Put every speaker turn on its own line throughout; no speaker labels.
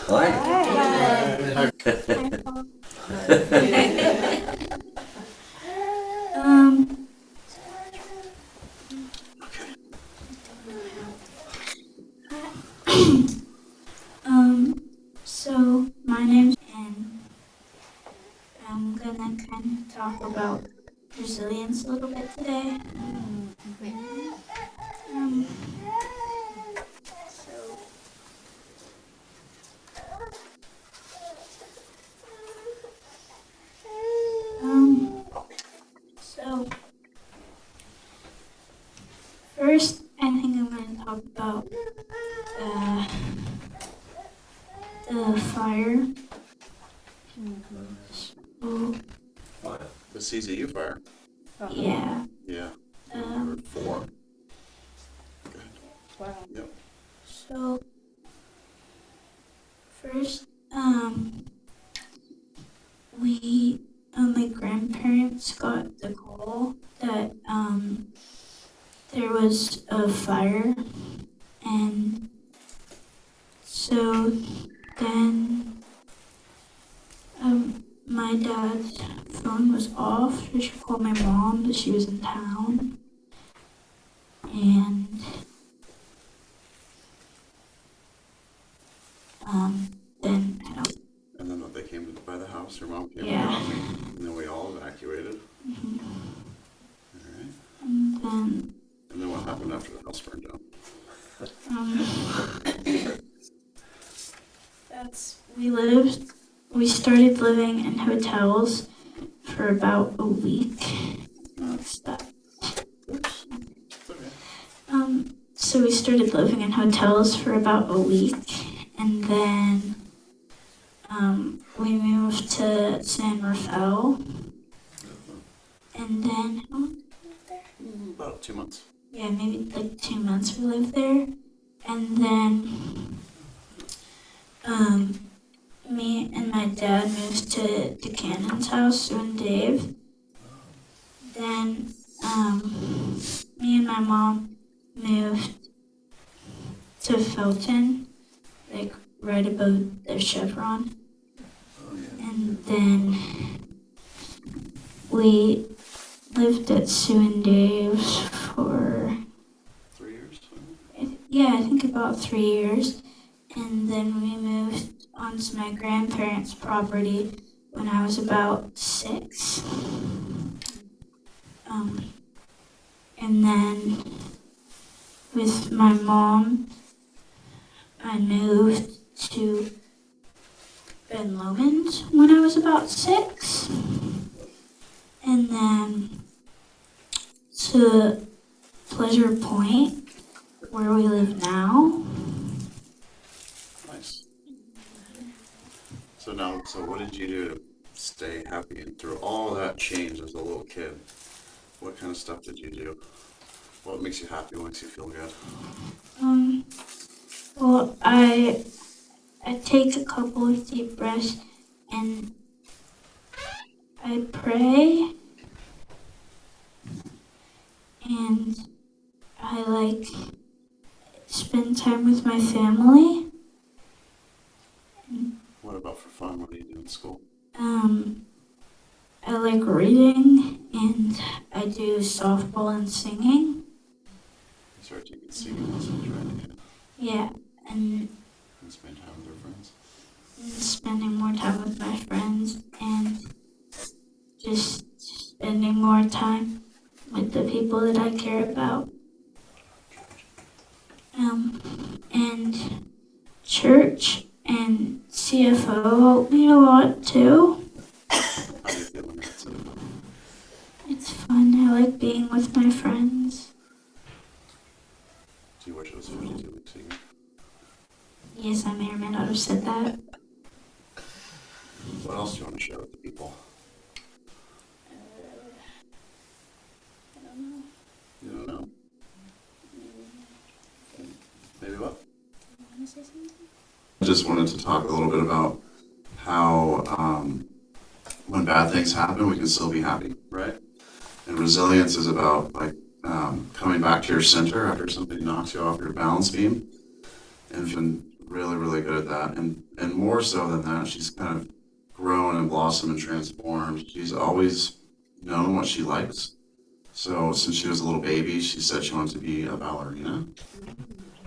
Hi.
Um, so my name's and I'm gonna kind of talk about resilience a little bit today. Um, so, so first, I think I'm gonna talk about the fire. So,
The CZU fire.
yeah.
Yeah.
Um,
4. Good.
Wow.
Yep.
So first, my grandparents got the call that there was a fire, and so then my dad's phone was off, so she called my mom that she was in town, and then I don't.
And then they came by the house, your mom came by the
Yeah.
house, and then we all evacuated.
Mhm.
All right.
And
then what happened after the house burned down?
We started living in hotels for about a week. What's that?
Oops. It's okay.
So we started living in hotels for about a week, and then we moved to San Rafael, and then how long did we live there?
About 2 months.
Yeah, maybe like 2 months we lived there, and then me and my dad moved to Cannon's house, Sue and Dave. Then me and my mom moved to Felton, like right above the Chevron. And then we lived at Sue and Dave's for
3 years.
I think about 3 years. And then we moved onto my grandparents' property when I was about 6. And then with my mom, I moved to Ben Lomond when I was about 6. And then to Pleasure Point, where we live now.
Nice. So what did you do to stay happy and through all that change as a little kid? What kind of stuff did you do? What makes you happy? What makes you feel good?
Well, I take a couple of deep breaths and I pray, and I spend time with my family.
What about for fun? What do you do in school?
I like reading, and I do softball and singing.
You start taking singing lessons, right?
Yeah, and
spend time with your friends.
Spending more time with my friends, and just spending more time with the people that I care about. And church and CFO help me a lot too.
How do you feel when that's it?
It's fun. I like being with my friends.
Do you wish it was 52 weeks a year?
Yes, I may or may not have said that.
What else do you want to share with the people?
I don't know.
You don't know? Maybe what?
Do you want to say something?
I just wanted to talk a little bit about how when bad things happen, we can still be happy, right? And resilience is about coming back to your center after somebody knocks you off your balance beam. And really, really good at that. And more so than that, she's kind of grown and blossomed and transformed. She's always known what she likes. So since she was a little baby, she said she wanted to be a ballerina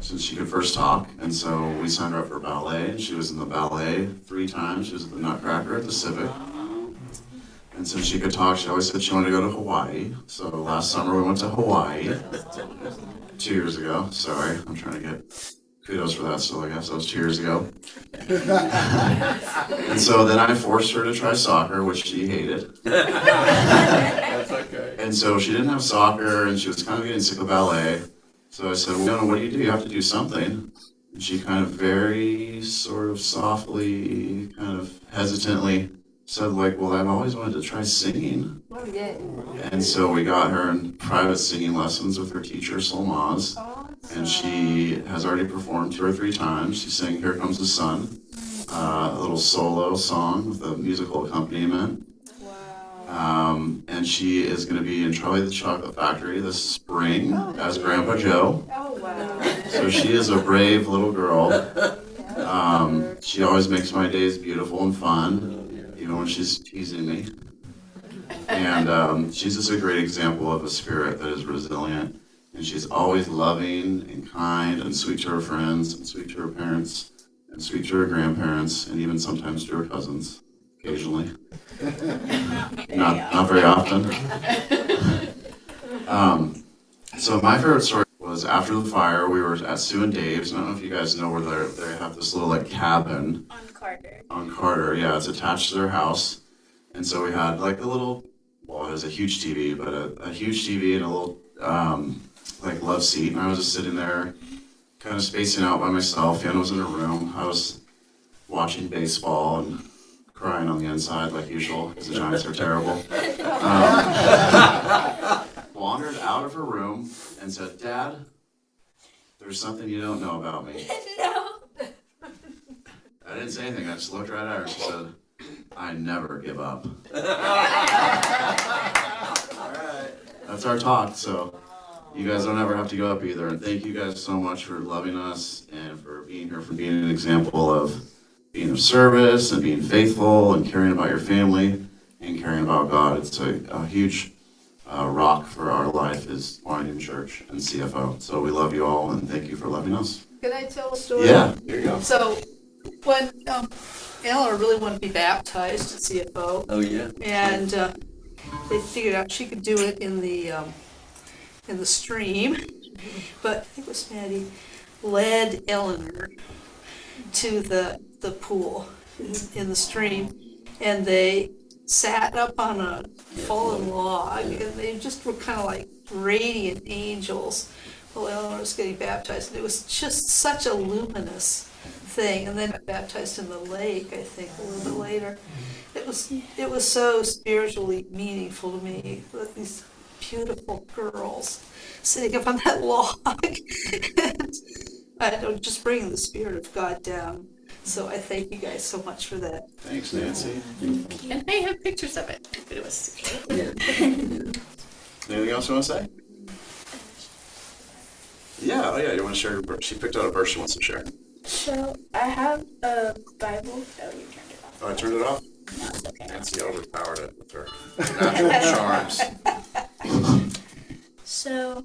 since she could first talk. And so we signed her up for ballet, and she was in the ballet 3 times. She was at the Nutcracker at the Civic. And since she could talk, she always said she wanted to go to Hawaii. So last summer we went to Hawaii 2 years ago. Sorry, I'm trying to get kudos for that still, I guess. That was 2 years ago. And so then I forced her to try soccer, which she hated.
That's okay.
And so she didn't have soccer, and she was kind of getting sick of ballet. So I said, well, what do? You have to do something. And she kind of very sort of softly, kind of hesitantly said, like, well, I've always wanted to try singing.
Oh, yeah.
And so we got her in private singing lessons with her teacher, Solmaz. And she has already performed 2 or 3 times. She sang Here Comes the Sun, a little solo song with a musical accompaniment. And she is going to be in Charlie the Chocolate Factory this spring as Grandpa Joe.
Oh, wow.
So she is a brave little girl. She always makes my days beautiful and fun, even when she's teasing me. And she's just a great example of a spirit that is resilient. And she's always loving and kind and sweet to her friends and sweet to her parents and sweet to her grandparents and even sometimes to her cousins, occasionally. Not very often. So my favorite story was after the fire. We were at Sue and Dave's. I don't know if you guys know where they have this little like cabin
On Carter.
on Carter. Yeah, it's attached to their house. And so we had like a little, well, it was a huge TV, but a huge TV and a little like love seat. And I was just sitting there kind of spacing out by myself. Anna was in her room. I was watching baseball and crying on the inside like usual because the Giants are terrible. Wandered out of her room and said, Dad, there's something you don't know about me.
No.
I didn't say anything. I just looked right at her and said, I never give up. That's our talk, so you guys don't ever have to go up either. And thank you guys so much for loving us and for being here, for being an example of being of service and being faithful and caring about your family and caring about God. It's a huge rock for our life is Washington Church and CFO. So we love you all and thank you for loving us.
Can I tell a story?
Yeah, there you go.
So, when Eleanor really wanted to be baptized at CFO,
Oh, yeah.
and they figured out she could do it in the stream, but I think it was Maddie led Eleanor to the pool in the stream, and they sat up on a fallen log, and they just were kind of like radiant angels while Eleanor was getting baptized. And it was just such a luminous thing. And then got baptized in the lake, I think, a little bit later. It was so spiritually meaningful to me with these beautiful girls sitting up on that log. And I don't know, just bringing the Spirit of God down. So I thank you guys so much for that.
Thanks, Nancy.
And I have pictures of it. But it was
Anything else you want to say? Yeah, oh yeah, you want to share your verse? She picked out a verse she wants to share.
So I have a Bible. Oh, you turned it off.
Oh, I turned it off?
No, it's okay.
Nancy overpowered it with her natural charms.
So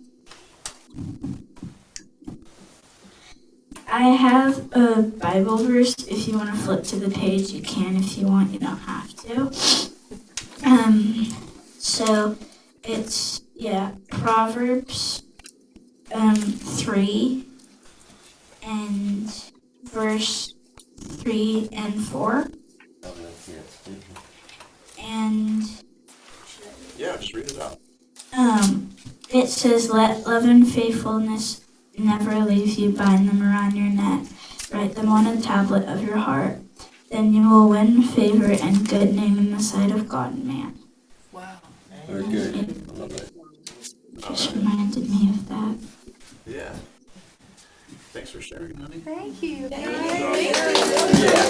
I have a Bible verse. If you want to flip to the page, you can. If you want, you don't have to. So it's, Proverbs 3 and verse 3 and 4. And
Yeah, just read it out.
it says, let love and faithfulness never leave you. Bind them around your neck. Write them on a tablet of your heart. Then you will win favor and good name in the sight of God and man.
Wow.
Very good. I love it.
Just reminded me of that.
Yeah. Thanks for sharing, honey.
Thank you.
Yeah.